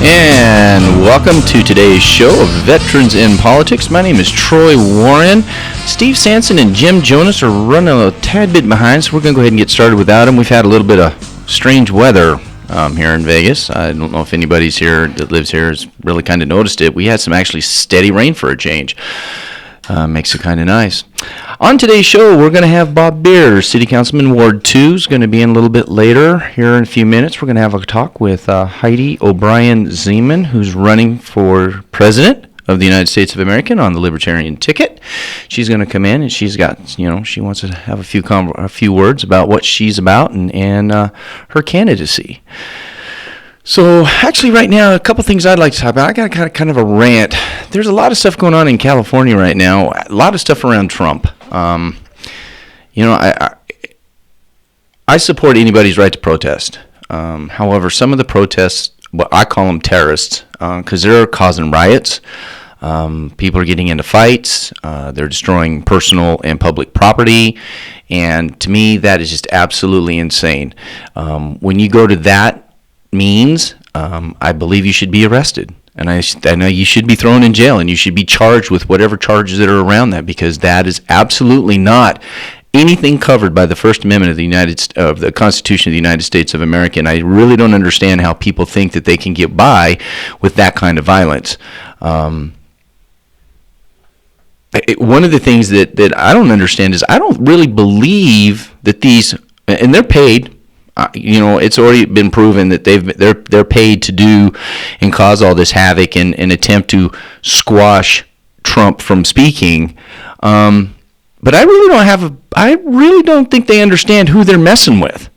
And welcome to today's show of Veterans in Politics. My name is Troy Warren. Steve Sanson and Jim Jonas are running a tad bit behind, so we're going to go ahead and get started without them. We've had a little bit of strange weather here in Vegas. I don't know if anybody's here that lives here has really kind of noticed it. We had some actually steady rain for a change. Makes it kind of nice. On today's show, we're going to have Bob Beer, City Councilman Ward 2, is going to be in a little bit later. Here in a few minutes, we're going to have a talk with Heidi O'Brien Zeman, who's running for President of the United States of America on the Libertarian ticket. She's going to come in, and she's got, she wants to have a few words about what she's about and her candidacy. So, actually, right now, a couple things I'd like to talk about. I got kind of a rant. There's a lot of stuff going on in California right now. A lot of stuff around Trump. I support anybody's right to protest. However, some of the protests, well, I call them terrorists, because they're causing riots. People are getting into fights. They're destroying personal and public property. And to me, that is just absolutely insane. When you go to that means, I believe you should be arrested. And I know you should be thrown in jail, and you should be charged with whatever charges that are around that, because that is absolutely not anything covered by the First Amendment of the Constitution of the United States of America. And I really don't understand how people think that they can get by with that kind of violence. One of the things that I don't understand is I don't really believe that these, and they're paid. It's already been proven that they're paid to do and cause all this havoc and attempt to squash Trump from speaking. But I really don't think they understand who they're messing with.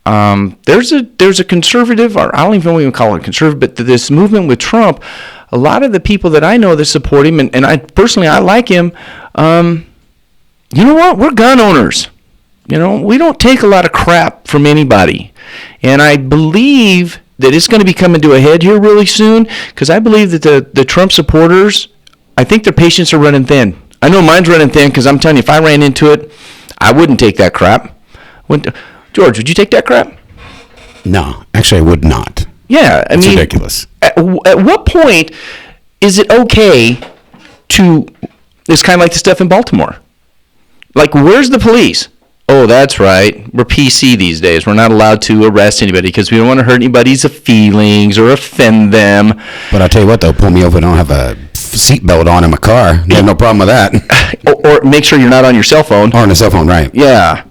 There's a conservative, or I don't even know what you call it conservative, but this movement with Trump, a lot of the people that I know that support him, and I personally like him. You know what? We're gun owners. We don't take a lot of crap from anybody. And I believe that it's going to be coming to a head here really soon, because I believe that the Trump supporters, I think their patience are running thin. I know mine's running thin, because I'm telling you, if I ran into it, I wouldn't take that crap. George, would you take that crap? No, actually I would not. Yeah, it's ridiculous. At what point is it okay to, it's kind of like the stuff in Baltimore. Like, where's the police? Oh, that's right. We're PC these days. We're not allowed to arrest anybody because we don't want to hurt anybody's feelings or offend them. But I'll tell you what, though, pull me over and I don't have a seatbelt on in my car. I have no problem with that. Or make sure you're not on your cell phone. Or on a cell phone, right. Yeah.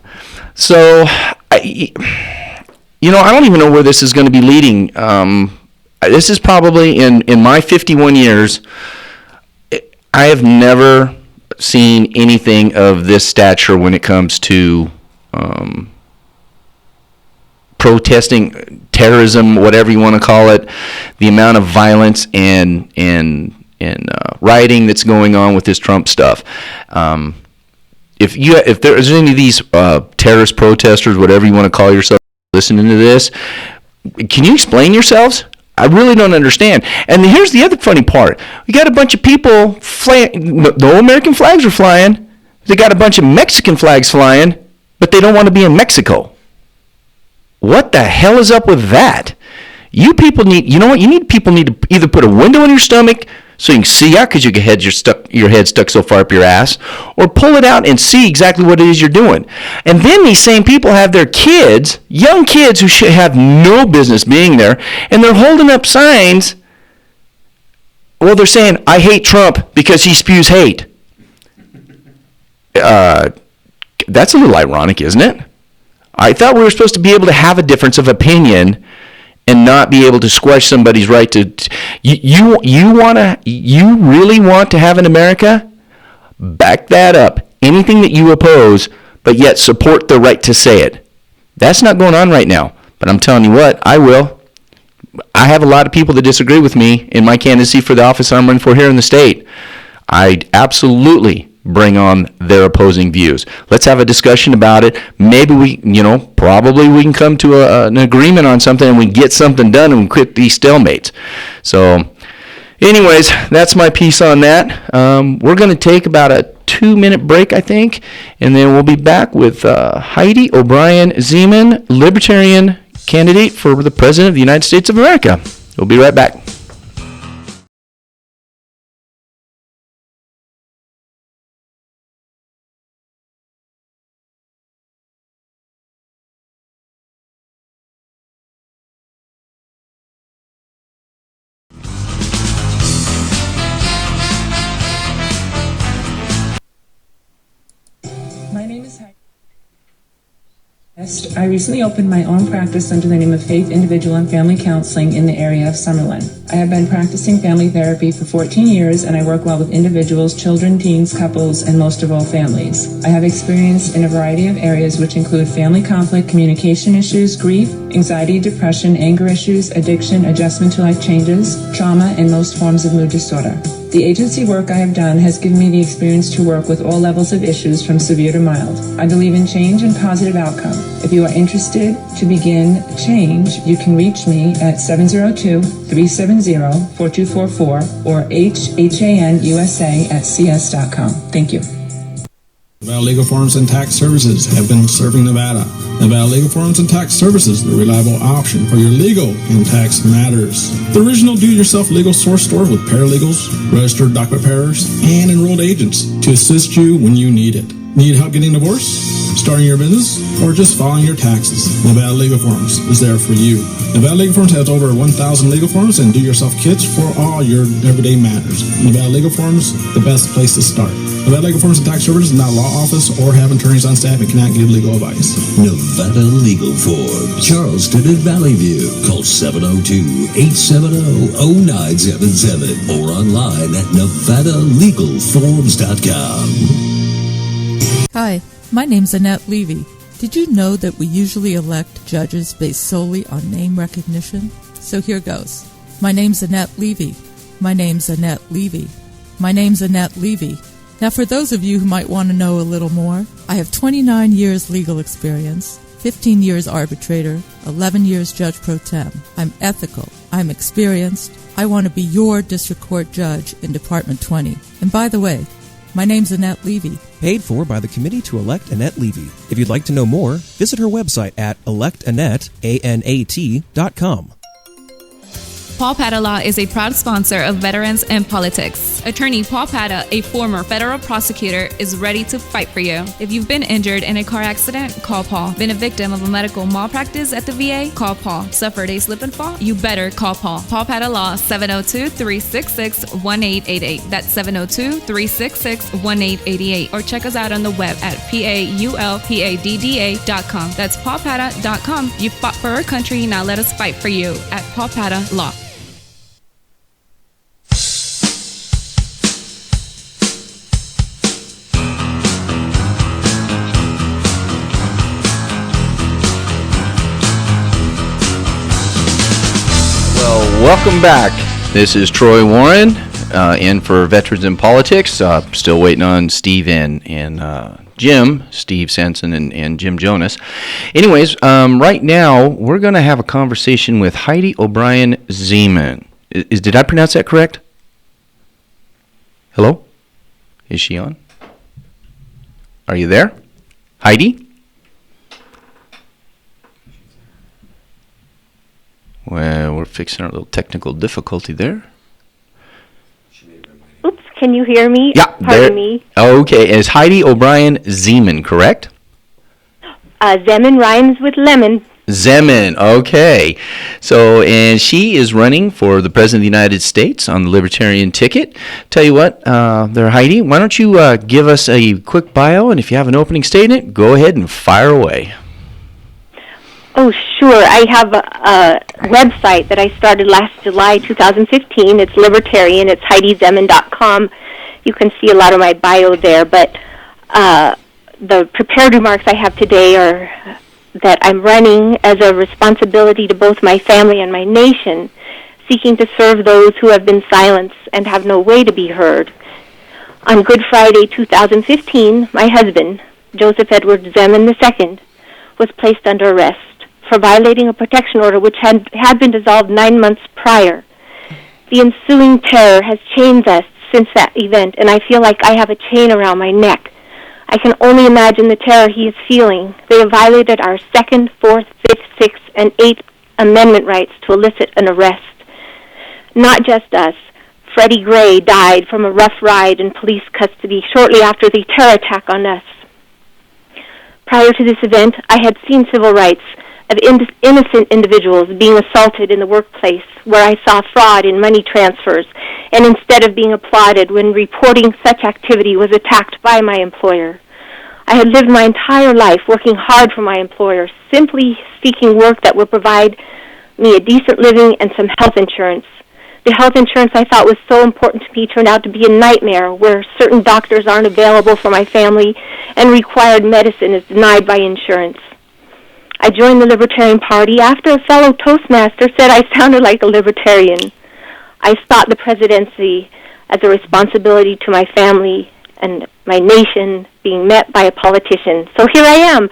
So, I don't even know where this is going to be leading. This is probably, in my 51 years, I have never seen anything of this stature when it comes to protesting, terrorism, whatever you want to call it, the amount of violence and rioting that's going on with this Trump stuff. If there's any of these terrorist protesters, whatever you want to call yourself, listening to this, can you explain yourselves? I really don't understand. And here's the other funny part. We got a bunch of people flying. No American flags are flying. They got a bunch of Mexican flags flying, but they don't want to be in Mexico. What the hell is up with that? You people need, people need to either put a window in your stomach so you can see out because your head's stuck so far up your ass, or pull it out and see exactly what it is you're doing. And then these same people have their kids, young kids who should have no business being there, and they're holding up signs. Well, they're saying, I hate Trump because he spews hate. That's a little ironic, isn't it? I thought we were supposed to be able to have a difference of opinion and not be able to squash somebody's right to. You really want to have an America? Back that up. Anything that you oppose, but yet support the right to say it. That's not going on right now. But I'm telling you what, I will. I have a lot of people that disagree with me in my candidacy for the office I'm running for here in the state. I'd absolutely bring on their opposing views. Let's have a discussion about it. Maybe probably we can come to an agreement on something and we get something done and we quit these stalemates. So anyways, that's my piece on that. We're going to take about a 2-minute break, I think, and then we'll be back with Heidi O'Brien Zeman, Libertarian candidate for the President of the United States of America. We'll be right back. I recently opened my own practice under the name of Faith Individual and Family Counseling in the area of Summerlin. I have been practicing family therapy for 14 years, and I work well with individuals, children, teens, couples, and most of all families. I have experience in a variety of areas which include family conflict, communication issues, grief, anxiety, depression, anger issues, addiction, adjustment to life changes, trauma, and most forms of mood disorder. The agency work I have done has given me the experience to work with all levels of issues from severe to mild. I believe in change and positive outcome. If you are interested to begin change, you can reach me at 702-370-4244 or hanusa@cs.com. Thank you. Nevada Legal Forms and Tax Services have been serving Nevada. Nevada Legal Forms and Tax Services, the reliable option for your legal and tax matters. The original do-it-yourself legal source store with paralegals, registered document preparers, and enrolled agents to assist you when you need it. Need help getting divorced, starting your business, or just filing your taxes? Nevada Legal Forms is there for you. Nevada Legal Forms has over 1,000 legal forms and do-yourself kits for all your everyday matters. Nevada Legal Forms, the best place to start. Nevada Legal Forms and Tax Services is not a law office or have attorneys on staff and cannot give legal advice. Nevada Legal Forms, Charleston and Valley View. Call 702-870-0977 or online at nevadalegalforms.com. Hi, my name's Annette Levy. Did you know that we usually elect judges based solely on name recognition? So here goes. My name's Annette Levy. My name's Annette Levy. My name's Annette Levy. Now for those of you who might want to know a little more, I have 29 years legal experience, 15 years arbitrator, 11 years judge pro tem. I'm ethical. I'm experienced. I want to be your district court judge in Department 20. And by the way, my name's Annette Levy. Paid for by the Committee to Elect Annette Levy. If you'd like to know more, visit her website at electannette.com. Paul Patta Law is a proud sponsor of Veterans in Politics. Attorney Paul Patta, a former federal prosecutor, is ready to fight for you. If you've been injured in a car accident, call Paul. Been a victim of a medical malpractice at the VA? Call Paul. Suffered a slip and fall? You better call Paul. Paul Patta Law, 702-366-1888. That's 702-366-1888. Or check us out on the web at paulpadda.com. That's paulpatta.com. You fought for our country, now let us fight for you at Paul Patta Law. Welcome back. This is Troy Warren, in for Veterans in Politics. Still waiting on Steve and Jim, Steve Sanson and Jim Jonas. Anyways, right now we're going to have a conversation with Heidi O'Brien Zeman. Did I pronounce that correct? Hello? Is she on? Are you there? Heidi? Well, we're fixing our little technical difficulty there. Oops, can you hear me? Yeah, Pardon me. Okay, is Heidi O'Brien Zeman, correct? Zeman rhymes with lemon. Zeman, okay. So, and she is running for the President of the United States on the Libertarian ticket. Tell you what, there, Heidi, why don't you give us a quick bio, and if you have an opening statement, go ahead and fire away. Oh, sure. I have a website that I started last July 2015. It's Libertarian. It's HeidiZeman.com. You can see a lot of my bio there, but the prepared remarks I have today are that I'm running as a responsibility to both my family and my nation, seeking to serve those who have been silenced and have no way to be heard. On Good Friday 2015, my husband, Joseph Edward Zeman II, was placed under arrest for violating a protection order which had been dissolved 9 months prior. The ensuing terror has chained us since that event, and I feel like I have a chain around my neck. I can only imagine the terror he is feeling. They have violated our 2nd, 4th, 5th, 6th, and 8th Amendment rights to elicit an arrest. Not just us. Freddie Gray died from a rough ride in police custody shortly after the terror attack on us. Prior to this event, I had seen civil rights of innocent individuals being assaulted in the workplace, where I saw fraud in money transfers, and instead of being applauded when reporting such activity was attacked by my employer. I had lived my entire life working hard for my employer, simply seeking work that would provide me a decent living and some health insurance. The health insurance I thought was so important to me turned out to be a nightmare, where certain doctors aren't available for my family and required medicine is denied by insurance. I joined the Libertarian Party after a fellow Toastmaster said I sounded like a Libertarian. I thought the presidency as a responsibility to my family and my nation being met by a politician. So here I am.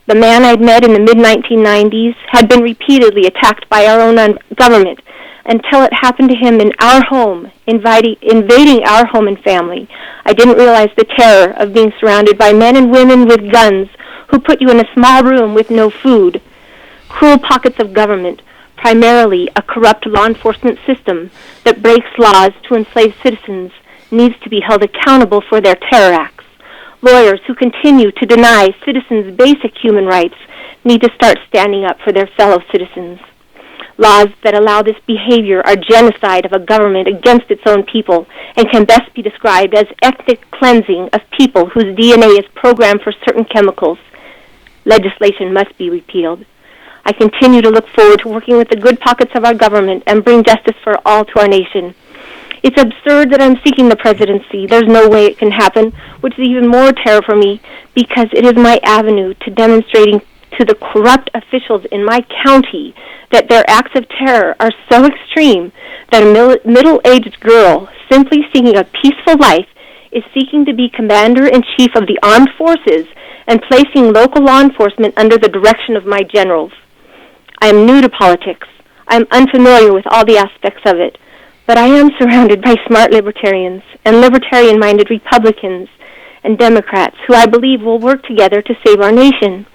The man I'd met in the mid-1990s had been repeatedly attacked by our own government until it happened to him in our home, invading our home and family. I didn't realize the terror of being surrounded by men and women with guns who put you in a small room with no food. Cruel pockets of government, primarily a corrupt law enforcement system that breaks laws to enslave citizens, needs to be held accountable for their terror acts. Lawyers who continue to deny citizens basic human rights need to start standing up for their fellow citizens. Laws that allow this behavior are genocide of a government against its own people and can best be described as ethnic cleansing of people whose DNA is programmed for certain chemicals. Legislation must be repealed. I continue to look forward to working with the good pockets of our government and bring justice for all to our nation. It's absurd that I'm seeking the presidency. There's no way it can happen, which is even more terror for me because it is my avenue to demonstrating to the corrupt officials in my county that their acts of terror are so extreme that a middle-aged girl simply seeking a peaceful life is seeking to be commander-in-chief of the armed forces and placing local law enforcement under the direction of my generals. I am new to politics. I am unfamiliar with all the aspects of it, but I am surrounded by smart libertarians and libertarian-minded Republicans and Democrats who I believe will work together to save our nation.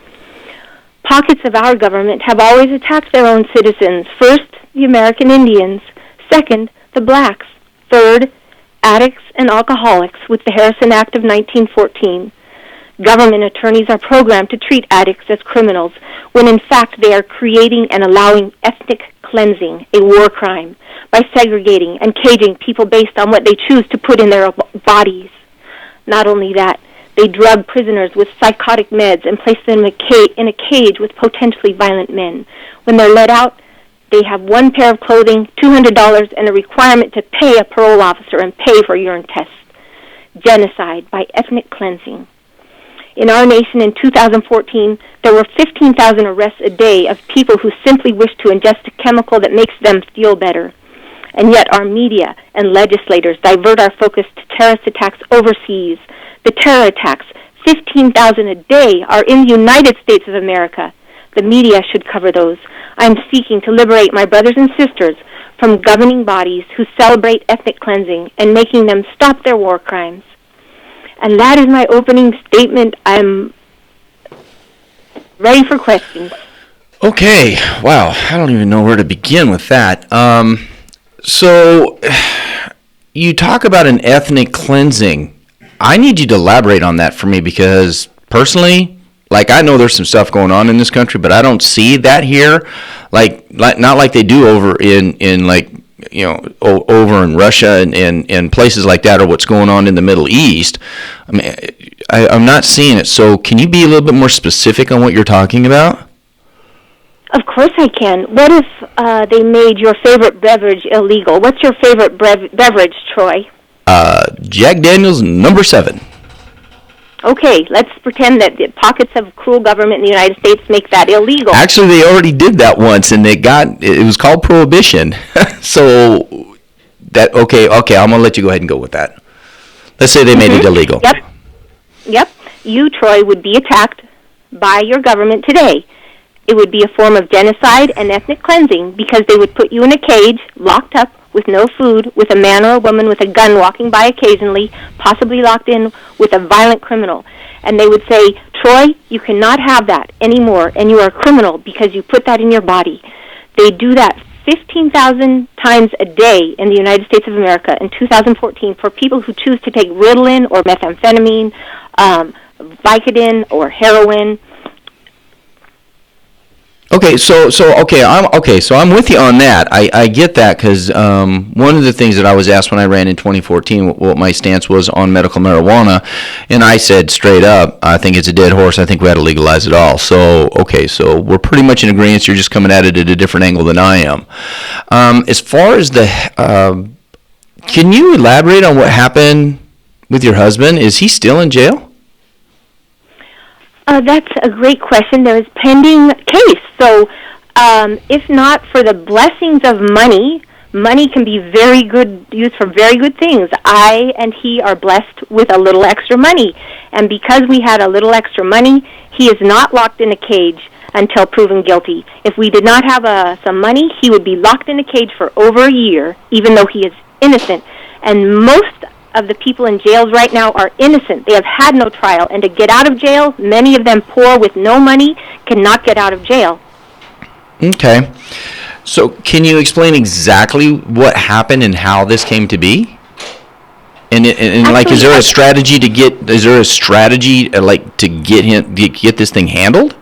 Pockets of our government have always attacked their own citizens. First, the American Indians. Second, the blacks. Third, addicts and alcoholics with the Harrison Act of 1914. Government attorneys are programmed to treat addicts as criminals when in fact they are creating and allowing ethnic cleansing, a war crime, by segregating and caging people based on what they choose to put in their bodies. Not only that, they drug prisoners with psychotic meds and place them in a cage with potentially violent men. When they're let out, they have one pair of clothing, $200, and a requirement to pay a parole officer and pay for urine tests. Genocide by ethnic cleansing. In our nation in 2014, there were 15,000 arrests a day of people who simply wish to ingest a chemical that makes them feel better. And yet our media and legislators divert our focus to terrorist attacks overseas. The terror attacks, 15,000 a day, are in the United States of America. The media should cover those. I am seeking to liberate my brothers and sisters from governing bodies who celebrate ethnic cleansing and making them stop their war crimes. And that is my opening statement. I'm ready for questions. Okay. Wow. I don't even know where to begin with that. So you talk about an ethnic cleansing. I need you to elaborate on that for me because personally, like I know there's some stuff going on in this country, but I don't see that here. Like not like they do over in like, you know, over in Russia and places like that, or what's going on in the Middle East. I mean, I'm not seeing it. So can you be a little bit more specific on what you're talking about? Of course I can. What if they made your favorite beverage illegal? What's your favorite beverage, Troy? Jack Daniels No. 7. Okay, let's pretend that the pockets of cruel government in the United States make that illegal. Actually, they already did that once, and it was called prohibition. So that okay, I'm gonna let you go ahead and go with that. Let's say they made it illegal. Yep. You, Troy, would be attacked by your government today. It would be a form of genocide and ethnic cleansing because they would put you in a cage, locked up, with no food, with a man or a woman with a gun walking by occasionally, possibly locked in with a violent criminal. And they would say, Troy, you cannot have that anymore, and you are a criminal because you put that in your body. They do that 15,000 times a day in the United States of America in 2014 for people who choose to take Ritalin or methamphetamine, Vicodin or heroin. So I'm with you on that. I get that because one of the things that I was asked when I ran in 2014 what my stance was on medical marijuana, and I said straight up, I think it's a dead horse. I think we ought to legalize it all. So we're pretty much in agreement. You're just coming at it at a different angle than I am. As far as can you elaborate on what happened with your husband? Is he still in jail? That's a great question. There is pending case. So if not for the blessings of money, money can be used for very good things. I and he are blessed with a little extra money. And because we had a little extra money, he is not locked in a cage until proven guilty. If we did not have some money, he would be locked in a cage for over a year, even though he is innocent. And most of the people in jails right now are innocent. They have had no trial. And to get out of jail, many of them poor with no money cannot get out of jail. Okay. So can you explain exactly what happened and how this came to be? And like, is there a strategy to get this thing handled?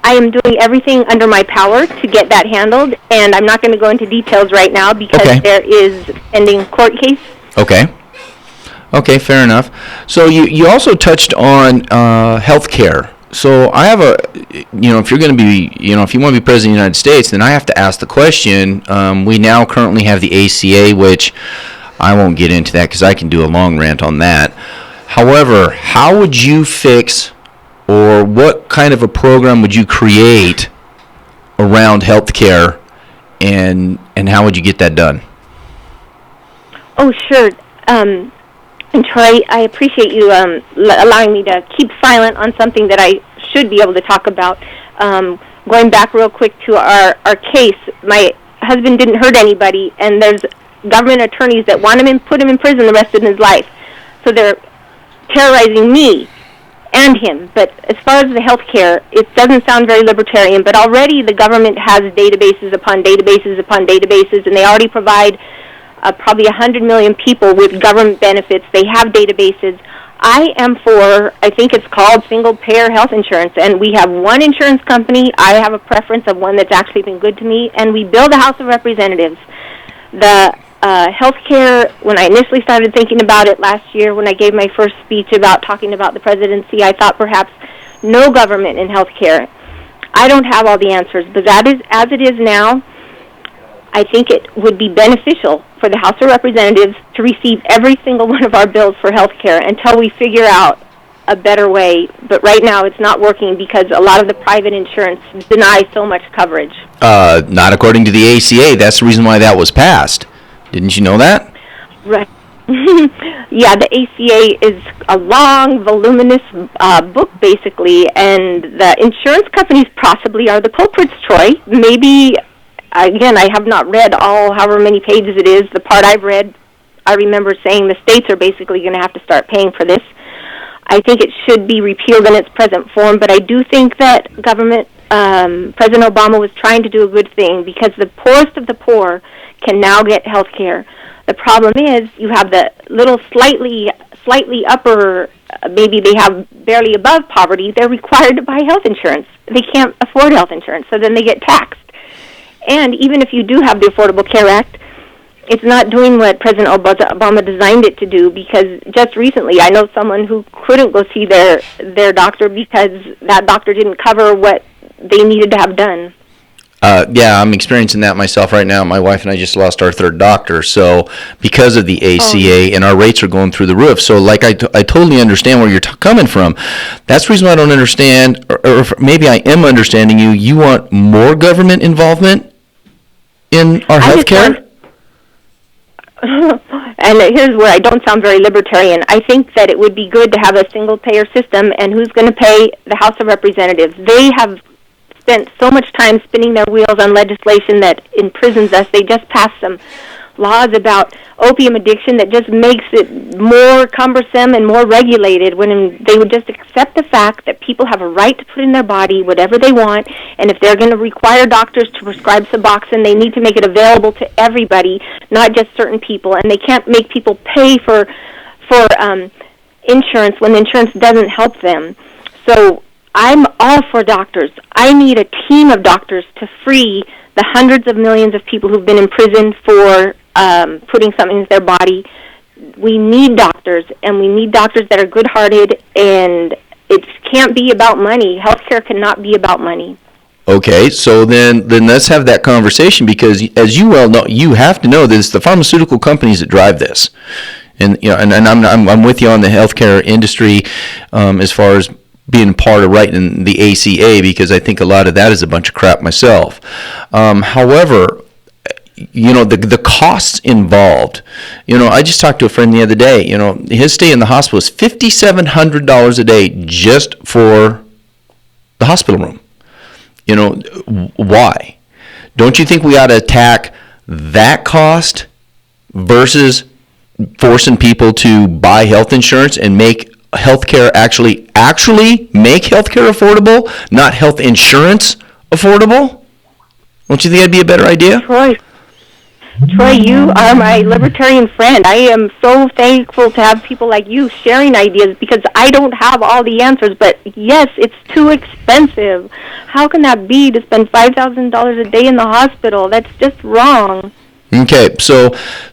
I am doing everything under my power to get that handled, and I'm not going to go into details right now because there is pending court case. Okay, fair enough. So you also touched on health care. So I have if you're going to be, if you want to be president of the United States, then I have to ask the question. We now currently have the ACA, which I won't get into that because I can do a long rant on that. However, how would you fix, or what kind of a program would you create around health care, and how would you get that done? Oh, sure. And Troy, I appreciate you allowing me to keep silent on something that I should be able to talk about. Going back real quick to our case, my husband didn't hurt anybody, and there's government attorneys that want him and put him in prison the rest of his life. So they're terrorizing me and him. But as far as the health care, it doesn't sound very libertarian, but already the government has databases upon databases upon databases, and they already provide probably 100 million people with government benefits. They have databases. I am for, I think it's called single-payer health insurance, and we have one insurance company. I have a preference of one that's actually been good to me, and we build a House of Representatives. The health care, when I initially started thinking about it last year, when I gave my first speech about talking about the presidency, I thought perhaps no government in health care. I don't have all the answers, but that is, as it is now, I think it would be beneficial for the House of Representatives to receive every single one of our bills for health care until we figure out a better way. But right now it's not working because a lot of the private insurance denies so much coverage. Not according to the ACA. That's the reason why that was passed. Didn't you know that? Right. Yeah, the ACA is a long, voluminous book, basically, and the insurance companies possibly are the culprits, Troy. Maybe, again, I have not read all however many pages it is. The part I've read, I remember saying the states are basically going to have to start paying for this. I think it should be repealed in its present form, but I do think that President Obama was trying to do a good thing because the poorest of the poor can now get health care. The problem is you have the little slightly upper, maybe they have barely above poverty, they're required to buy health insurance. They can't afford health insurance, so then they get taxed. And even if you do have the Affordable Care Act, it's not doing what President Obama designed it to do, because just recently I know someone who couldn't go see their doctor because that doctor didn't cover what they needed to have done. Yeah, I'm experiencing that myself right now. My wife and I just lost our third doctor, so because of the ACA, and our rates are going through the roof. So, like, I totally understand where you're coming from. That's the reason why I don't understand, or maybe I am understanding you. You want more government involvement in our health care? And here's where I don't sound very libertarian. I think that it would be good to have a single-payer system, and who's going to pay? The House of Representatives. They have spent so much time spinning their wheels on legislation that imprisons us. They just passed some laws about opium addiction that just makes it more cumbersome and more regulated, when they would just accept the fact that people have a right to put in their body whatever they want, and if they're going to require doctors to prescribe Suboxone, they need to make it available to everybody, not just certain people, and they can't make people pay for insurance when insurance doesn't help them. So I'm all for doctors. I need a team of doctors to free the hundreds of millions of people who've been imprisoned for putting something into their body. We need doctors, and we need doctors that are good-hearted, and it can't be about money. Healthcare cannot be about money. Okay, so then let's have that conversation, because as you well know, you have to know that it's the pharmaceutical companies that drive this, and and I'm with you on the healthcare industry as far as being part of writing the ACA, because I think a lot of that is a bunch of crap myself. However, the costs involved. I just talked to a friend the other day. His stay in the hospital is $5,700 a day just for the hospital room. Why? Don't you think we ought to attack that cost versus forcing people to buy health insurance and make healthcare actually make healthcare affordable, not health insurance affordable? Don't you think that'd be a better idea? Troy, you are my libertarian friend. I am so thankful to have people like you sharing ideas, because I don't have all the answers, but yes, it's too expensive. How can that be, to spend $5,000 a day in the hospital? That's just wrong. Okay, so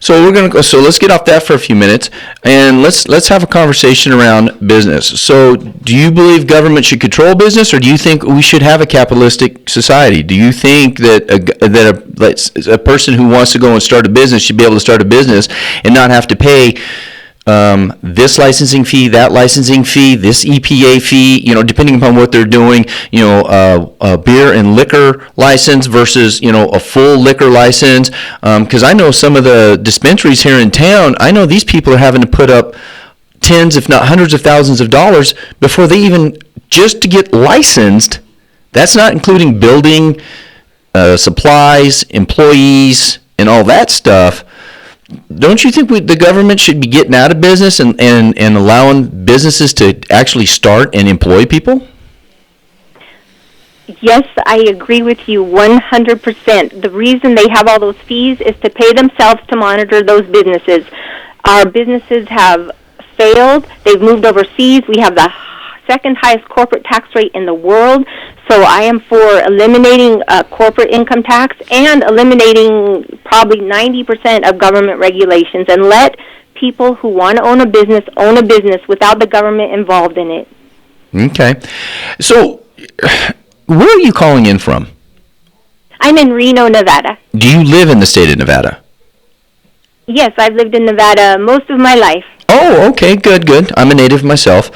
we're gonna go. So let's get off that for a few minutes, and let's have a conversation around business. So, do you believe government should control business, or do you think we should have a capitalistic society? Do you think that a person who wants to go and start a business should be able to start a business and not have to pay this licensing fee, that licensing fee, this EPA fee, depending upon what they're doing, a beer and liquor license versus, a full liquor license? Because I know some of the dispensaries here in town, I know these people are having to put up tens, if not hundreds of thousands of dollars before they even, just to get licensed. That's not including building, supplies, employees, and all that stuff. Don't you think the government should be getting out of business and allowing businesses to actually start and employ people? Yes, I agree with you 100%. The reason they have all those fees is to pay themselves to monitor those businesses. Our businesses have failed. They've moved overseas. We have the second highest corporate tax rate in the world. So I am for eliminating corporate income tax and eliminating probably 90% of government regulations, and let people who want to own a business without the government involved in it. Okay. So where are you calling in from? I'm in Reno, Nevada. Do you live in the state of Nevada? Yes, I've lived in Nevada most of my life. Oh, okay, good. I'm a native myself.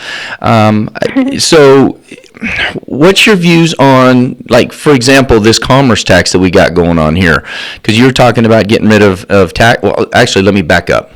So what's your views on, like, for example, this commerce tax that we got going on here? Because you were talking about getting rid of tax. Well, actually, let me back up.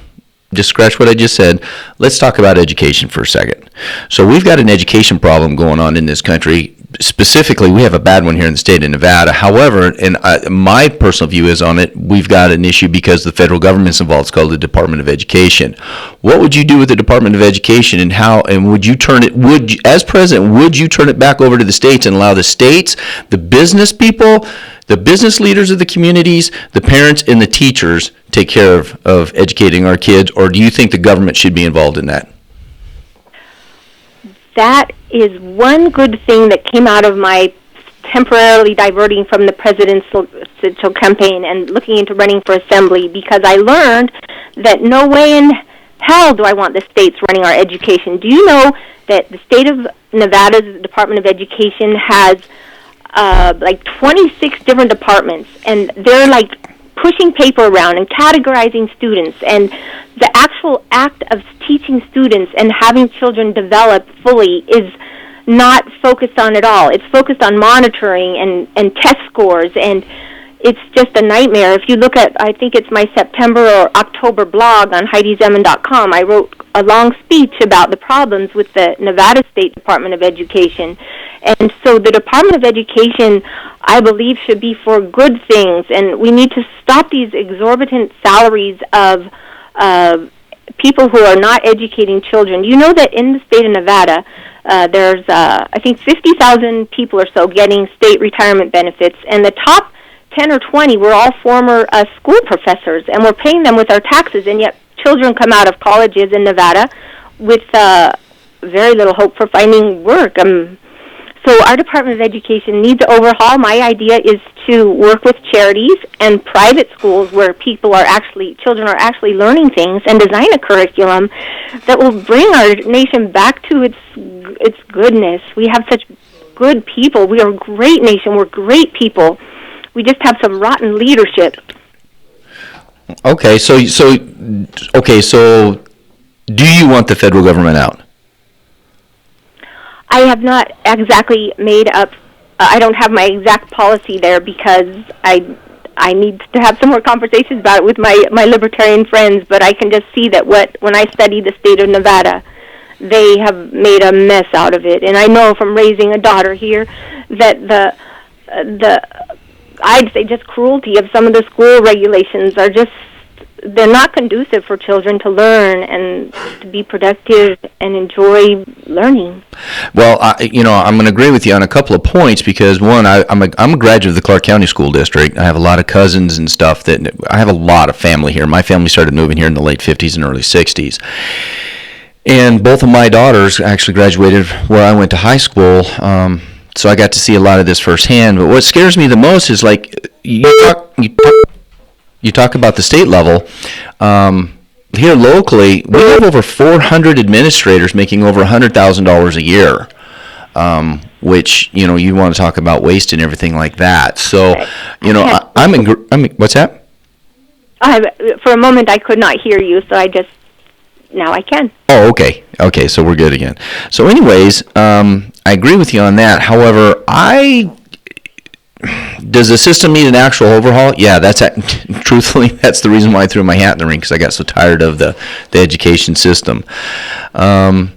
Just scratch what I just said. Let's talk about education for a second. So we've got an education problem going on in this country. Specifically, we have a bad one here in the state of Nevada. However, and my personal view is on it, we've got an issue because the federal government's involved. It's called the Department of Education. What would you do with the Department of Education, and would you turn it, as president, would you turn it back over to the states and allow the states, the business people, the business leaders of the communities, the parents, and the teachers take care of educating our kids, or do you think the government should be involved in that? That is one good thing that came out of my temporarily diverting from the presidential campaign and looking into running for assembly, because I learned that no way in hell do I want the states running our education. Do you know that the state of Nevada's Department of Education has like 26 different departments, and they're like pushing paper around and categorizing students, and the actual act of teaching students and having children develop fully is not focused on at all. It's focused on monitoring and test scores, and it's just a nightmare. If you look at, I think it's my September or October blog on HeidiZeman.com, I wrote a long speech about the problems with the Nevada State Department of Education. And so the Department of Education, I believe, should be for good things, and we need to stop these exorbitant salaries of people who are not educating children. You know that in the state of Nevada, there's, I think, 50,000 people or so getting state retirement benefits, and the top 10 or 20 were all former school professors, and we're paying them with our taxes, and yet children come out of colleges in Nevada with very little hope for finding work. So our Department of Education needs an overhaul. My idea is to work with charities and private schools where children are actually learning things, and design a curriculum that will bring our nation back to its goodness. We have such good people. We are a great nation. We're great people. We just have some rotten leadership. Okay, so do you want the federal government out? I have not exactly made up. I don't have my exact policy there because I need to have some more conversations about it with my libertarian friends. But I can just see that when I study the state of Nevada, they have made a mess out of it. And I know from raising a daughter here that I'd say just cruelty of some of the school regulations are just, they're not conducive for children to learn and to be productive and enjoy learning. Well, I'm going to agree with you on a couple of points because, one, I'm a graduate of the Clark County School District. I have a lot of cousins and stuff I have a lot of family here. My family started moving here in the late 50s and early 60s. And both of my daughters actually graduated where I went to high school, so I got to see a lot of this firsthand. But what scares me the most is, like, you talk about the state level. Here locally, we have over 400 administrators making over $100,000 a year, which, you want to talk about waste and everything like that. So, what's that? For a moment, I could not hear you, so now I can. Oh, okay. Okay, so we're good again. So anyways, I agree with you on that. However, does the system need an actual overhaul? Yeah, truthfully, that's the reason why I threw my hat in the ring, because I got so tired of the education system. So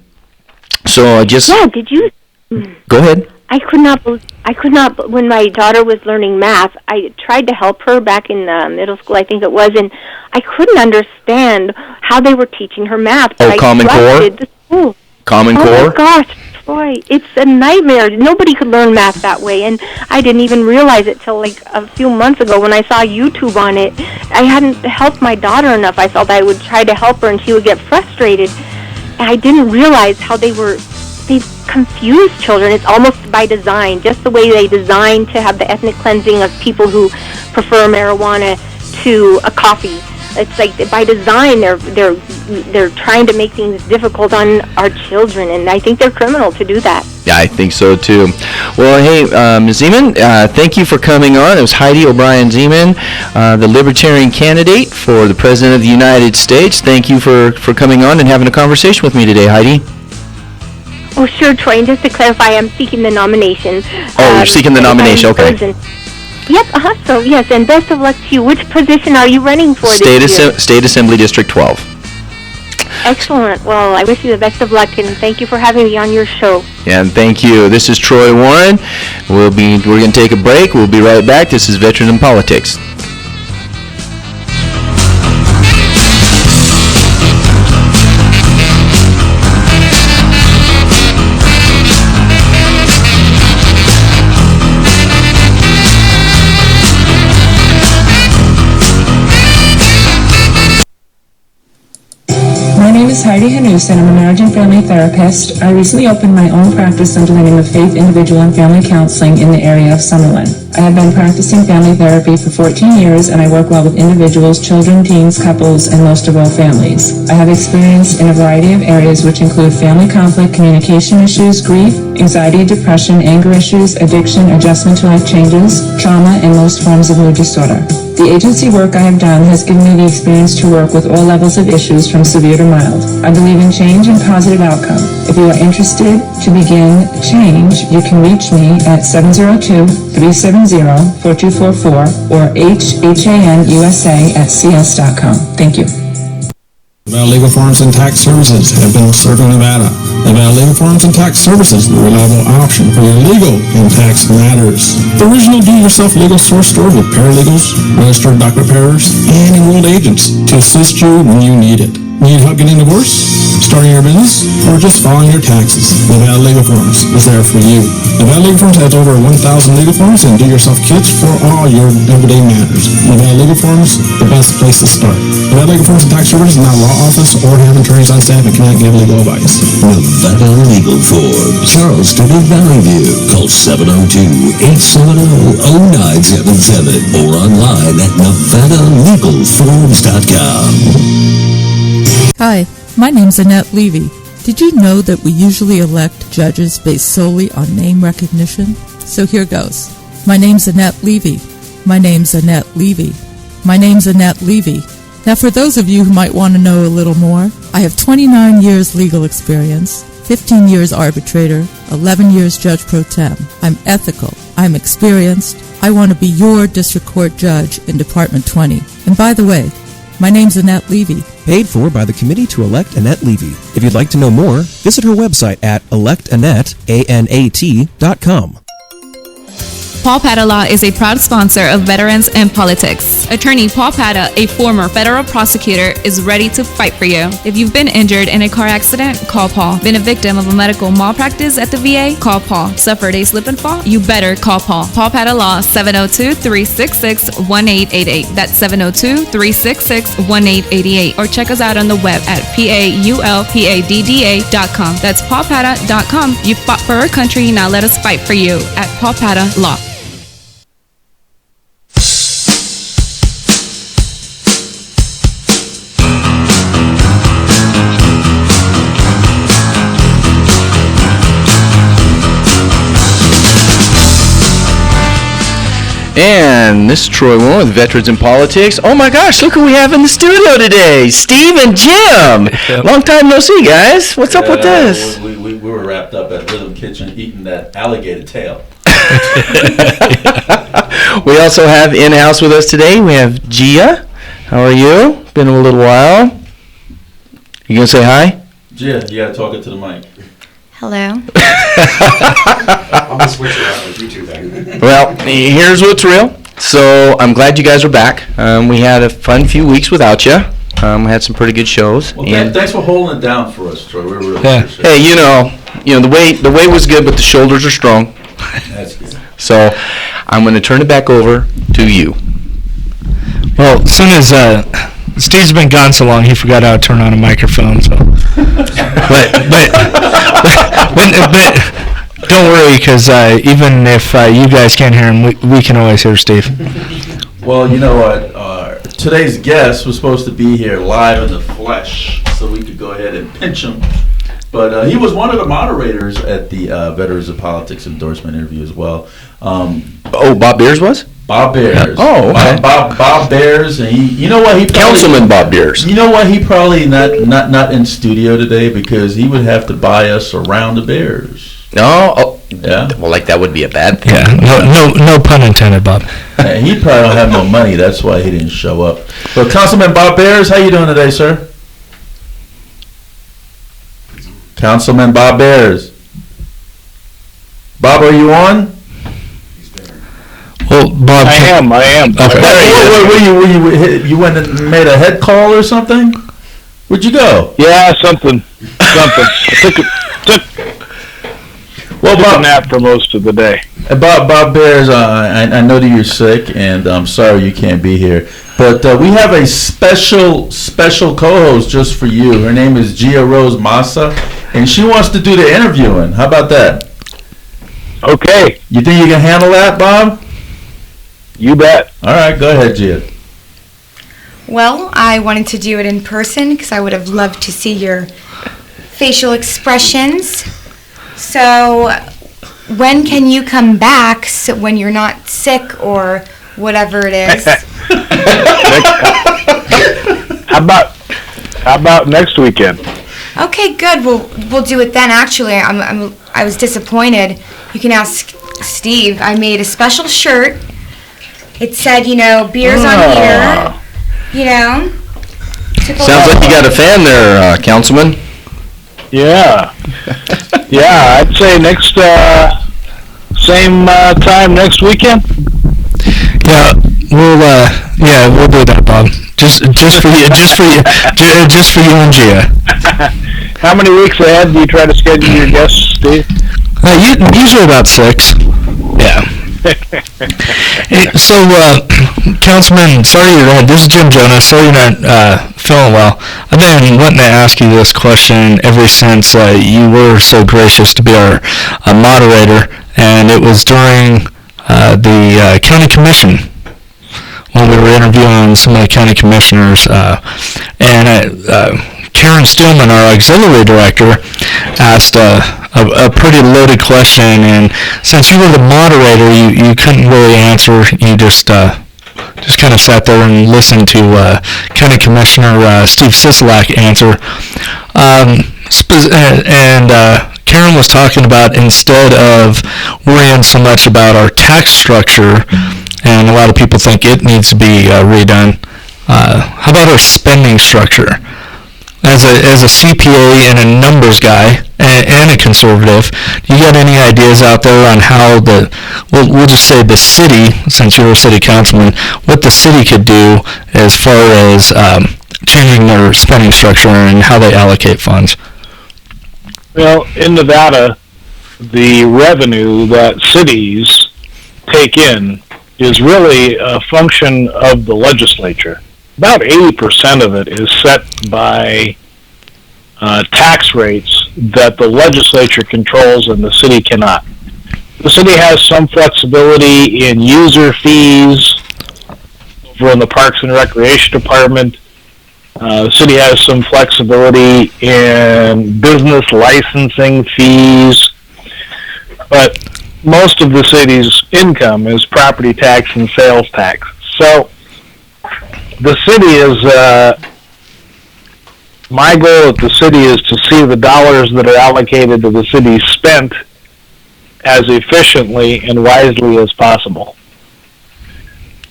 I just... Yeah, did you... Go ahead. I could not, when my daughter was learning math, I tried to help her back in middle school, I think it was, and I couldn't understand how they were teaching her math. Oh, Common Core? The school. Common Core? Oh my gosh, Troy, it's a nightmare. Nobody could learn math that way, and I didn't even realize it till like a few months ago when I saw YouTube on it. I hadn't helped my daughter enough. I felt I would try to help her and she would get frustrated. And I didn't realize how they've confused children. It's almost by design, just the way they designed to have the ethnic cleansing of people who prefer marijuana to a coffee. It's like by design they're trying to make things difficult on our children, and I think they're criminal to do that. Yeah, I think so too. Well, hey, Ms. Zeman, thank you for coming on. It was Heidi O'Brien Zeman, the Libertarian candidate for the President of the United States. Thank you for coming on and having a conversation with me today, Heidi. Oh, sure, Troy. And just to clarify, I'm seeking the nomination. Oh, you're seeking the nomination. Okay. Yep, so yes, and best of luck to you. Which position are you running for this year? State Assembly District 12. Excellent. Well, I wish you the best of luck, and thank you for having me on your show. Yeah, and thank you. This is Troy Warren. We're going to take a break. We'll be right back. This is Veterans in Politics. My name is Heidi O'Brien, and I'm a marriage and family therapist. I recently opened my own practice under the name of Faith Individual and Family Counseling in the area of Summerlin. I have been practicing family therapy for 14 years, and I work well with individuals, children, teens, couples, and most of all families. I have experience in a variety of areas which include family conflict, communication issues, grief, anxiety, depression, anger issues, addiction, adjustment to life changes, trauma, and most forms of mood disorder. The agency work I have done has given me the experience to work with all levels of issues from severe to mild. I believe in change and positive outcome. If you are interested to begin change, you can reach me at 702-370-4244 or HANUSA@cs.com. Thank you. Nevada Legal Forms and Tax Services have been serving Nevada. Nevada Legal Forms and Tax Services, the reliable option for your legal and tax matters. The original do-it-yourself legal source store with paralegals, registered doc preparers, and enrolled agents to assist you when you need it. Need help getting divorced, starting your business, or just filing your taxes? Nevada Legal Forms is there for you. Nevada Legal Forms has over 1,000 legal forms and do-yourself kits for all your everyday matters. Nevada Legal Forms, the best place to start. Nevada Legal Forms and Tax Services is not a law office or have attorneys on staff and cannot give legal advice. Nevada Legal Forms, Charleston and Valley View. Call 702-870-0977 or online at NevadaLegalForms.com. Hi, my name's Annette Levy. Did you know that we usually elect judges based solely on name recognition? So here goes. My name's Annette Levy. My name's Annette Levy. My name's Annette Levy. Now for those of you who might want to know a little more, I have 29 years legal experience, 15 years arbitrator, 11 years judge pro tem. I'm ethical. I'm experienced. I want to be your district court judge in Department 20. And by the way, my name's Annette Levy. Paid for by the Committee to Elect Annette Levy. If you'd like to know more, visit her website at electannette.com. Paul Patta Law is a proud sponsor of Veterans in Politics. Attorney Paul Patta, a former federal prosecutor, is ready to fight for you. If you've been injured in a car accident, call Paul. Been a victim of a medical malpractice at the VA? Call Paul. Suffered a slip and fall? You better call Paul. Paul Patta Law, 702-366-1888. That's 702-366-1888. Or check us out on the web at paulpadda.com. That's paulpatta.com. You fought for our country, now let us fight for you at Paul Patta Law. And this is Troy Warren with Veterans in Politics. Oh my gosh, look who we have in the studio today. Steve and Jim. Long time no see, guys. What's up with this? We were wrapped up at Rhythm Kitchen eating that alligator tail. We also have in-house with us today, we have Gia. How are you? Been a little while. You gonna say hi? Gia, you gotta talk it to the mic. Hello. I'm gonna switch around with you two then. Well, here's what's real. So I'm glad you guys are back. We had a fun few weeks without you. We had some pretty good shows. Well, thanks for holding it down for us, Troy. We really appreciate it. Hey, you know the weight was good, but the shoulders are strong. That's good. So I'm going to turn it back over to you. Well, as soon as Steve's been gone so long, he forgot how to turn on a microphone. So, but don't worry, because even if you guys can't hear him, we can always hear Steve. Well, you know what? Today's guest was supposed to be here live in the flesh, so we could go ahead and pinch him. But he was one of the moderators at the Veterans of Politics endorsement interview as well. Bob Beers was? Bob Beers. Oh, okay. Bob Beers, and you know what? He probably, Councilman Bob Beers. You know what? He probably not in studio today because he would have to buy us a round of beers. Oh, yeah. Well, like that would be a bad thing. Yeah, no pun intended, Bob. Yeah, he probably don't have no money. That's why he didn't show up. But Councilman Bob Beers, how you doing today, sir? Councilman Bob Beers. Bob, are you on? Well, Bob, I am. Okay. You went and made a head call or something? Where'd you go? Yeah, something. I took a nap for most of the day. Bob Beers, I know that you're sick, and I'm sorry you can't be here. But we have a special co-host just for you. Her name is Gia Rose Massa, and she wants to do the interviewing. How about that? Okay. You think you can handle that, Bob? You bet. All right, go ahead, Gia. Well, I wanted to do it in person because I would have loved to see your facial expressions. So, when can you come back when you're not sick or whatever it is? How about next weekend? Okay, good. We'll do it then. Actually, I was disappointed. You can ask Steve. I made a special shirt. It said, beers on here. Sounds like you got a fan there, Councilman. Yeah. Yeah, I'd say next same time next weekend. Yeah, we'll do that, Bob. Just for you, just for you and Gia. How many weeks ahead do you try to schedule your guests, Steve? Usually about 6. Yeah. Hey, so, Councilman, sorry you're not. This is Jim Jonas. Sorry you're not feeling well. I've been wanting to ask you this question ever since you were so gracious to be our moderator, and it was during the county commission when we were interviewing some of the county commissioners, and Karen Stillman, our auxiliary director, asked a pretty loaded question, and since you were the moderator, you couldn't really answer. You just kind of sat there and listened to County Commissioner Steve Sisolak answer. Karen was talking about, instead of worrying so much about our tax structure, and a lot of people think it needs to be redone, how about our spending structure? As a CPA and a numbers guy and a conservative, you got any ideas out there on how we'll just say the city, since you're a city councilman, what the city could do as far as changing their spending structure and how they allocate funds? Well, in Nevada, the revenue that cities take in is really a function of the legislature. About 80% of it is set by tax rates that the legislature controls and the city cannot. The city has some flexibility in user fees over in the Parks and Recreation Department. The city has some flexibility in business licensing fees, but most of the city's income is property tax and sales tax. So the city is, my goal at the city is to see the dollars that are allocated to the city spent as efficiently and wisely as possible.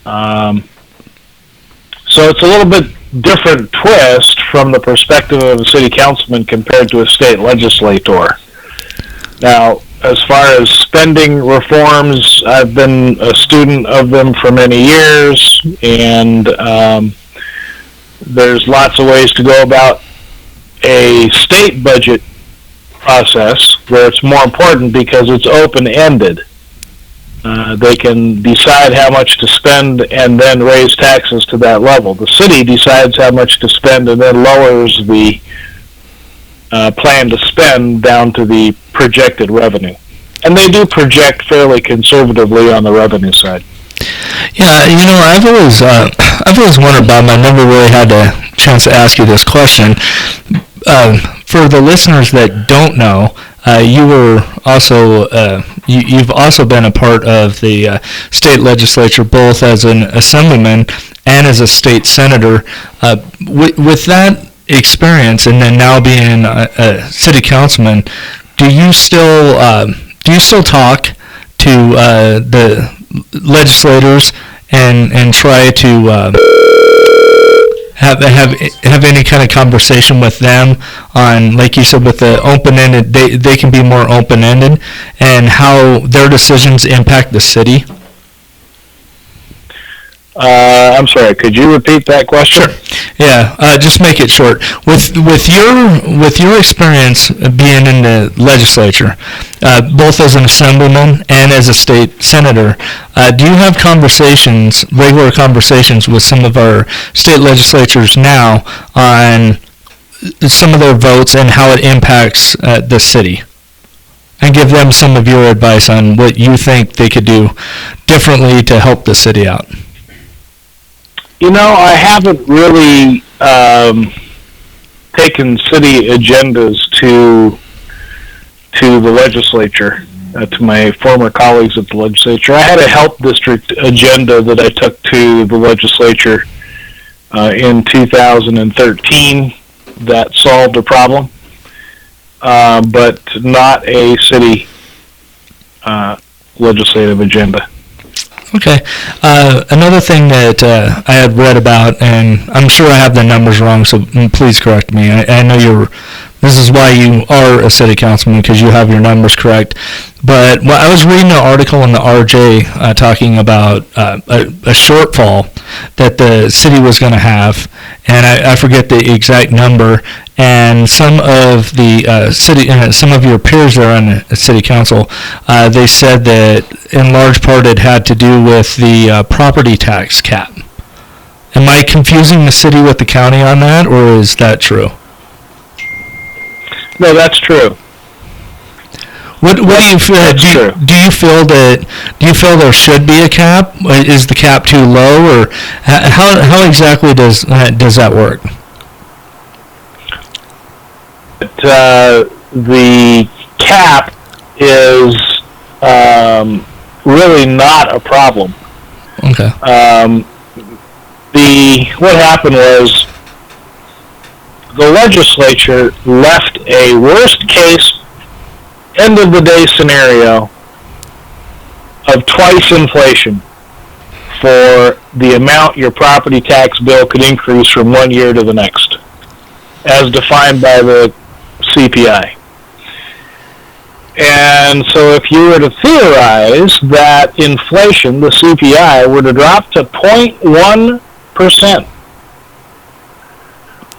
So it's a little bit different twist from the perspective of a city councilman compared to a state legislator. Now, as far as spending reforms, I've been a student of them for many years, and there's lots of ways to go about a state budget process where it's more important because it's open-ended. They can decide how much to spend and then raise taxes to that level. The city decides how much to spend and then lowers the plan to spend down to the projected revenue. And they do project fairly conservatively on the revenue side. Yeah, you know, I've always wondered, Bob, I never really had a chance to ask you this question. For the listeners that don't know, you were also you've also been a part of the state legislature, both as an assemblyman and as a state senator. With that experience, and then now being a city councilman, do you still talk to the legislators and try to have any kind of conversation with them on, like you said, with the open-ended, they can be more open-ended, and how their decisions impact the city? I'm sorry, could you repeat that question? Sure. Yeah, just make it short. With your experience being in the legislature, both as an assemblyman and as a state senator, do you have regular conversations with some of our state legislatures now on some of their votes and how it impacts the city? And give them some of your advice on what you think they could do differently to help the city out. You know, I haven't really taken city agendas to the legislature, to my former colleagues at the legislature. I had a health district agenda that I took to the legislature in 2013 that solved a problem, but not a city legislative agenda. Okay. Another thing that I had read about, and I'm sure I have the numbers wrong, so please correct me. I know this is why you are a city councilman, because you have your numbers correct. But I was reading an article in the RJ talking about a shortfall that the city was going to have, and I forget the exact number. And some of the some of your peers that are on the city council, they said that in large part it had to do with the property tax cap. Am I confusing the city with the county on that, or is that true? No, that's true. What do you feel? Do you feel there should be a cap? Is the cap too low, or how exactly does that work? The cap is really not a problem. Okay. What happened was the legislature left a worst case, end of the day scenario of twice inflation for the amount your property tax bill could increase from one year to the next, as defined by the CPI. And so if you were to theorize that inflation, the CPI, were to drop to 0.1%,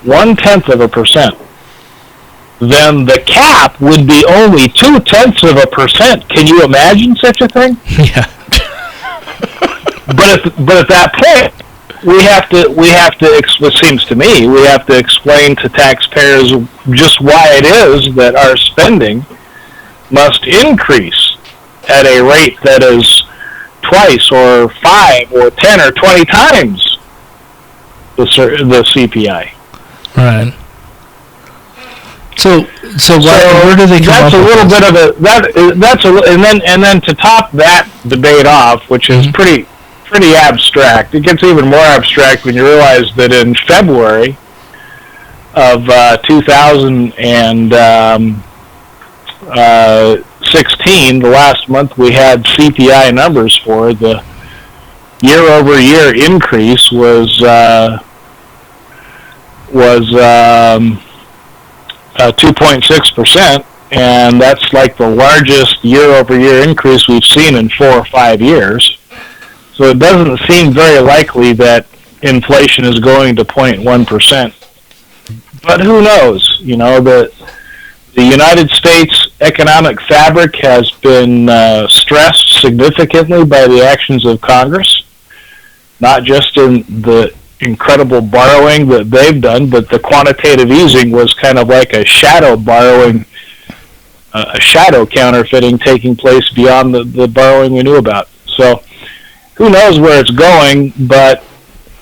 0.1%, then the cap would be only 0.2%. Can you imagine such a thing? Yeah. But at that point, we have to. It seems to me we have to explain to taxpayers just why it is that our spending must increase at a rate that is twice or 5 or 10 or 20 times the CPI. Right. So where do they come that's up a little with bit of and then to top that debate off, which is pretty abstract. It gets even more abstract when you realize that in February of 2016, the last month we had CPI numbers for, the year-over-year increase was 2.6%, and that's like the largest year-over-year increase we've seen in 4 or 5 years. So it doesn't seem very likely that inflation is going to 0.1%. But who knows? You know, the United States economic fabric has been stressed significantly by the actions of Congress, not just in the incredible borrowing that they've done, but the quantitative easing was kind of like a shadow borrowing, a shadow counterfeiting taking place beyond the borrowing we knew about. So who knows where it's going, but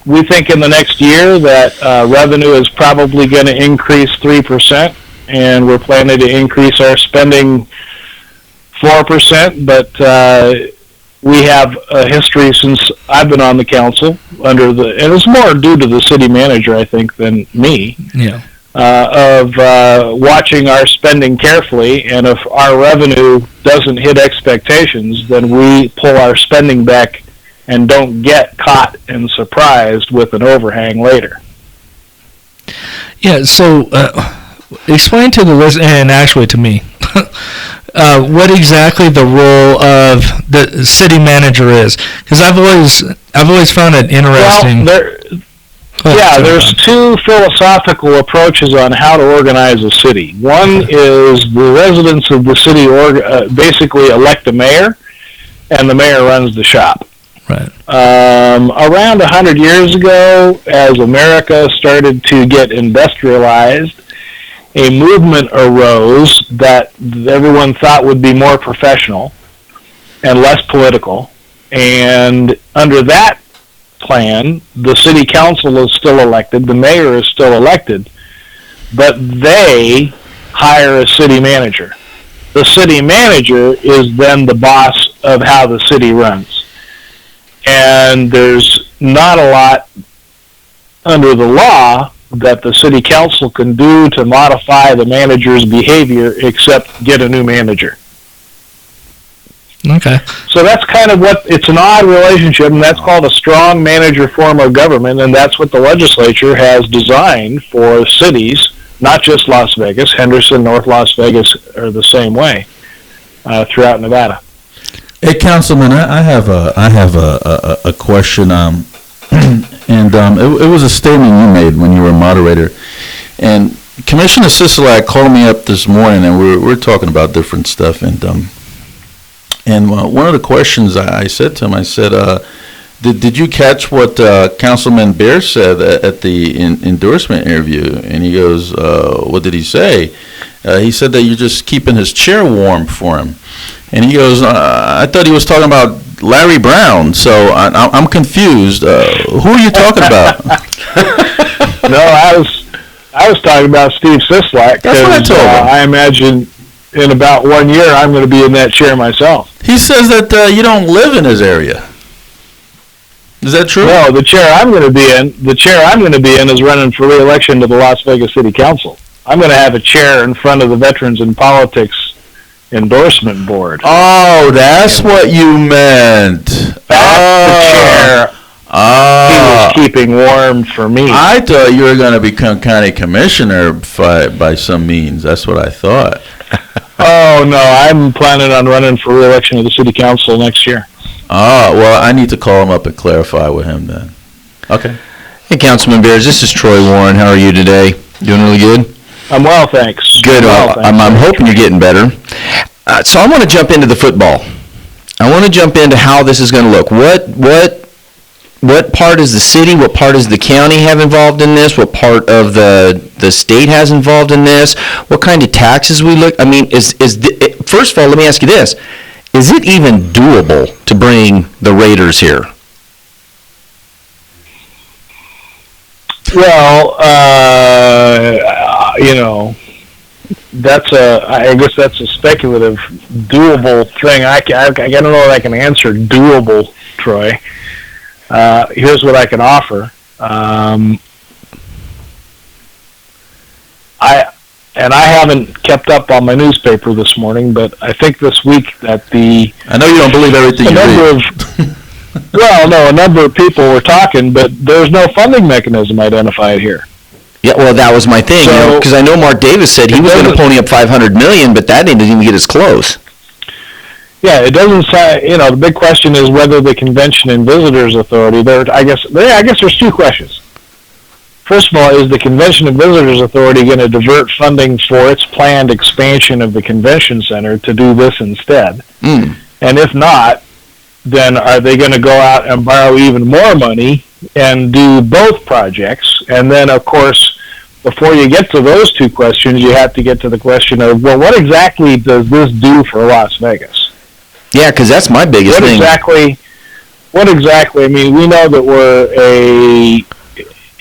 we think in the next year that revenue is probably going to increase 3%, and we're planning to increase our spending 4%, but we have a history since I've been on the council and it's more due to the city manager, I think, than me. Yeah. Of watching our spending carefully, and if our revenue doesn't hit expectations, then we pull our spending back and don't get caught and surprised with an overhang later. Yeah, so explain to the listener, and actually to me, what exactly the role of the city manager is, because I've always found it interesting. Well, there's two philosophical approaches on how to organize a city. One is the residents of the city basically elect a mayor, and the mayor runs the shop. Right. Around 100 years ago, as America started to get industrialized, a movement arose that everyone thought would be more professional and less political. And under that plan, the city council is still elected, the mayor is still elected, but they hire a city manager. The city manager is then the boss of how the city runs. And there's not a lot under the law that the city council can do to modify the manager's behavior except get a new manager. Okay. So that's kind of it's an odd relationship, and that's called a strong manager form of government, and that's what the legislature has designed for cities, not just Las Vegas. Henderson, North Las Vegas are the same way throughout Nevada. Hey, Councilman, I have a question, and it was a statement you made when you were a moderator, and Commissioner Sisolak called me up this morning, and we're talking about different stuff, and one of the questions I said to him, I said, did you catch what Councilman Bear said at the endorsement interview? And he goes, what did he say? He said that you're just keeping his chair warm for him. And he goes, I thought he was talking about Larry Brown, so I'm confused. Who are you talking about? No, I was talking about Steve Sisolak. That's what I told him. I imagine in about 1 year I'm going to be in that chair myself. He says that you don't live in his area. Is that true? No, the chair I'm going to be in is running for re-election to the Las Vegas City Council. I'm going to have a chair in front of the Veterans in Politics endorsement board. Oh, that's what you meant. That's the chair he was keeping warm for me. I thought you were going to become county commissioner by some means. That's what I thought. Oh, no, I'm planning on running for re-election to the city council next year. Oh, well, I need to call him up and clarify with him then. Okay. Hey, Councilman Bears, this is Troy Warren. How are you today? Doing really good? I'm well, thanks. Good. I'm hoping you're getting better. So I want to jump into the football. I want to jump into how this is going to look. What part does the city, what part does the county have involved in this? What part of the state has involved in this? What kind of taxes we look? I mean, first of all, let me ask you this. Is it even doable to bring the Raiders here? Well, I guess that's a speculative, doable thing. I don't know if I can answer doable, Troy. Here's what I can offer. I haven't kept up on my newspaper this morning, but I think this week that I know you don't believe everything you read. A number of people were talking, but there's no funding mechanism identified here. Yeah, well, that was my thing, because I know Mark Davis said he was going to pony up $500 million, but that didn't even get as close. Yeah, it doesn't say. The big question is whether the Convention and Visitors Authority. I guess there's two questions. First of all, is the Convention and Visitors Authority going to divert funding for its planned expansion of the convention center to do this instead? And if not, then are they going to go out and borrow even more money and do both projects? And then, of course, before you get to those two questions, you have to get to the question of, well, what exactly does this do for Las Vegas? Yeah, because that's my biggest thing. What exactly? I mean, we know that we're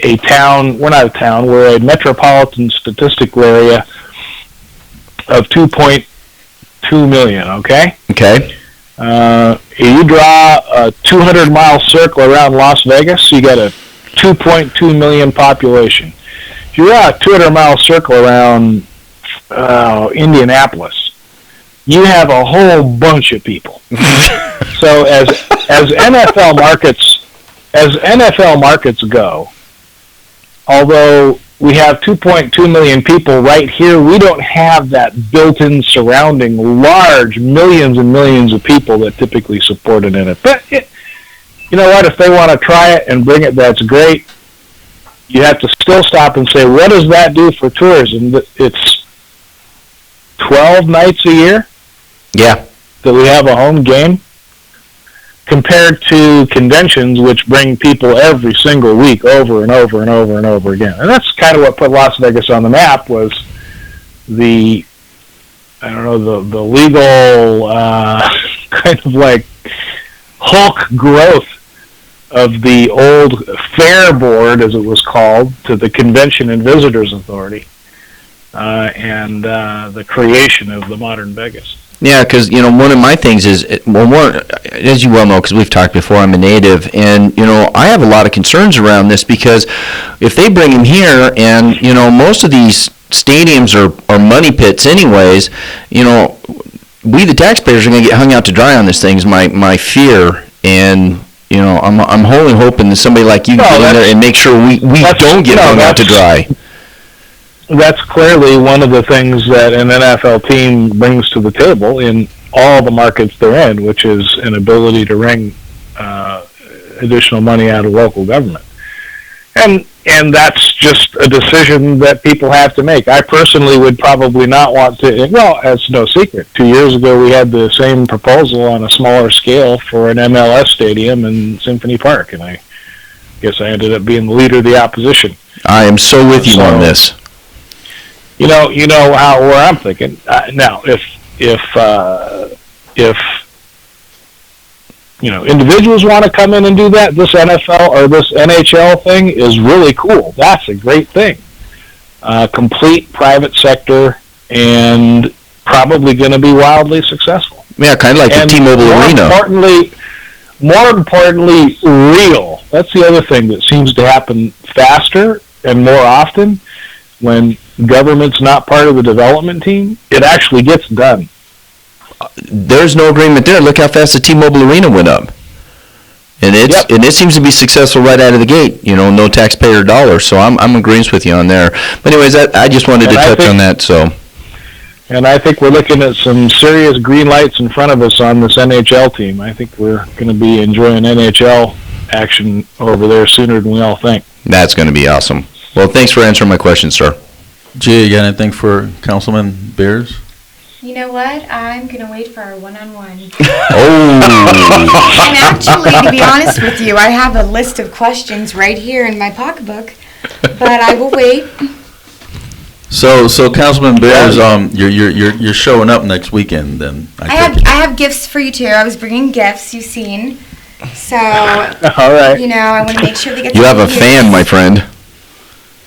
a town. We're not a town. We're a metropolitan statistical area of 2.2 million. Okay. Okay. You draw a 200-mile circle around Las Vegas, you got a 2.2 million population. If you draw a 200-mile circle around Indianapolis, you have a whole bunch of people. So as NFL markets go, although we have 2.2 million people right here, we don't have that built-in surrounding large millions and millions of people that typically support it in it. But you know what? If they want to try it and bring it, that's great. You have to still stop and say, what does that do for tourism? It's 12 nights a year? Yeah. That we have a home game, compared to conventions which bring people every single week over and over and over and over again. And that's kind of what put Las Vegas on the map, was the legal kind of like Hulk growth of the old Fair Board, as it was called, to the Convention and Visitors Authority, and the creation of the modern Vegas. Yeah, because, one of my things is, as you well know, because we've talked before, I'm a native, and, I have a lot of concerns around this, because if they bring him here, and, most of these stadiums are money pits anyways, we, the taxpayers, are going to get hung out to dry on this thing. Is my fear, and I'm wholly hoping that somebody like you can get in there and make sure we don't get hung out to dry. That's clearly one of the things that an NFL team brings to the table in all the markets they're in, which is an ability to wring additional money out of local government. And that's just a decision that people have to make. I personally would probably not want to, well, it's no secret. 2 years ago, we had the same proposal on a smaller scale for an MLS stadium in Symphony Park, and I guess I ended up being the leader of the opposition. I am so with you on this. You know where I'm thinking. Now, if individuals want to come in and do that, this NFL or this NHL thing is really cool. That's a great thing. Complete private sector and probably going to be wildly successful. Yeah, kind of like the T-Mobile Arena. More importantly, real. That's the other thing that seems to happen faster and more often when government's not part of the development team. It actually gets done. There's no agreement there. Look how fast the T-Mobile Arena went up. And it seems to be successful right out of the gate. No taxpayer dollars. So I'm agreeing with you on there. But anyways, I just wanted to touch on that. So. And I think we're looking at some serious green lights in front of us on this NHL team. I think we're going to be enjoying NHL action over there sooner than we all think. That's going to be awesome. Well, thanks for answering my question, sir. Jay, you got anything for Councilman Beers? You know what? I'm going to wait for our one-on-one. Oh. And actually, to be honest with you, I have a list of questions right here in my pocketbook, but I will wait. So Councilman Bears, you're showing up next weekend then. I have gifts for you too. I was bringing gifts. You've seen. So. All right. I want to make sure they get. You have a fan, my friend.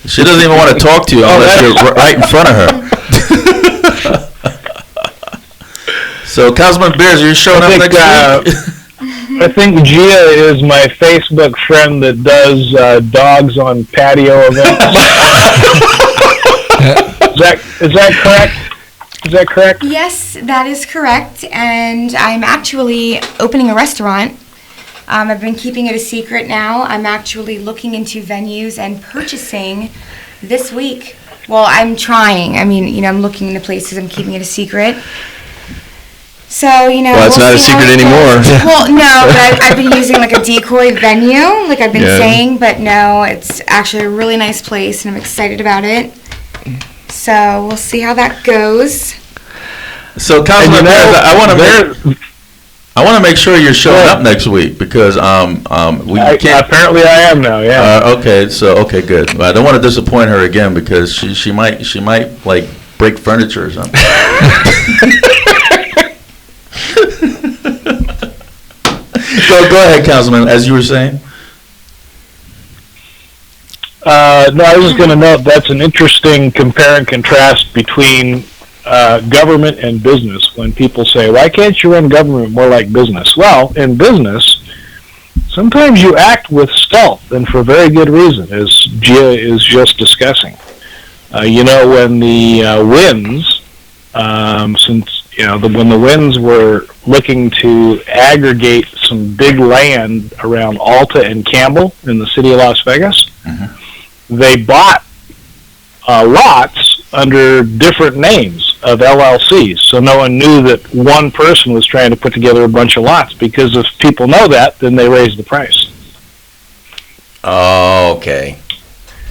She doesn't even want to talk to you unless you're right in front of her. So, Councilman Beers, you're showing up next week? I think Gia is my Facebook friend that does dogs on patio events. Is that correct? Is that correct? Yes, that is correct. And I'm actually opening a restaurant. I've been keeping it a secret now. I'm actually looking into venues and purchasing this week. Well, I'm trying. I mean, I'm looking into places. I'm keeping it a secret. So, well, it's not a secret anymore. Well, no, but I've been using like a decoy venue, like I've been saying, but no, it's actually a really nice place, and I'm excited about it. So we'll see how that goes. So, Councilman Bears, I want to make sure you're showing up next week because we can't. Apparently, I am now. Yeah. Okay, good. Well, I don't want to disappoint her again because she might like break furniture or something. So go ahead, Councilman, as you were saying. No, I was just going to note that's an interesting compare and contrast between government and business. When people say, why can't you run government more like business? Well, in business, sometimes you act with stealth, and for very good reason, as Gia is just discussing. When the Winds, when the Winds were looking to aggregate some big land around Alta and Campbell in the city of Las Vegas, they bought lots under different names of LLCs, so no one knew that one person was trying to put together a bunch of lots, because if people know that, then they raise the price. Oh, okay.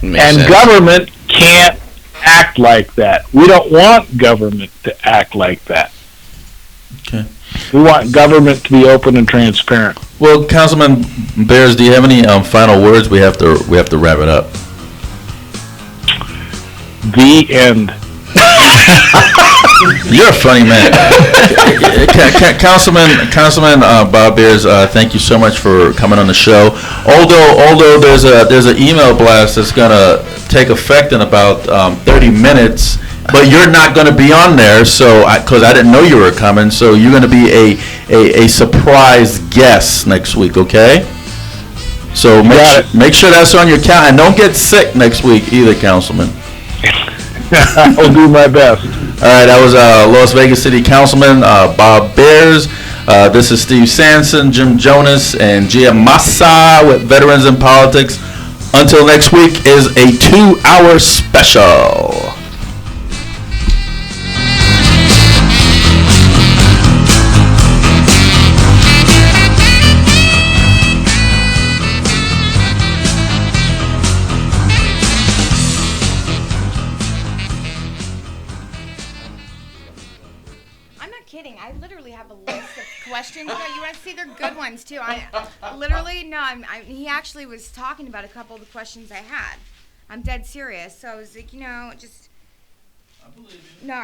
Makes and sense. Government can't act like that. We don't want government to act like that. Okay. We want government to be open and transparent. Well, Councilman Bears, do you have any final words? We have to wrap it up. The end. You're a funny man. Councilman Bob Beers, thank you so much for coming on the show. Although there's an email blast that's gonna take effect in about 30 minutes, but you're not gonna be on there, so because I didn't know you were coming, so you're gonna be a surprise guest next week, okay? So make sure that's on your calendar, and don't get sick next week either, Councilman. I'll do my best. All right, that was Las Vegas City Councilman Bob Bears. This is Steve Sanson, Jim Jonas, and Gia Massa with Veterans in Politics. Until next week is a 2-hour special. I literally have a list of questions. No, you want to see? They're good ones too. He actually was talking about a couple of the questions I had. I'm dead serious. So I was like, just. I believe you. No.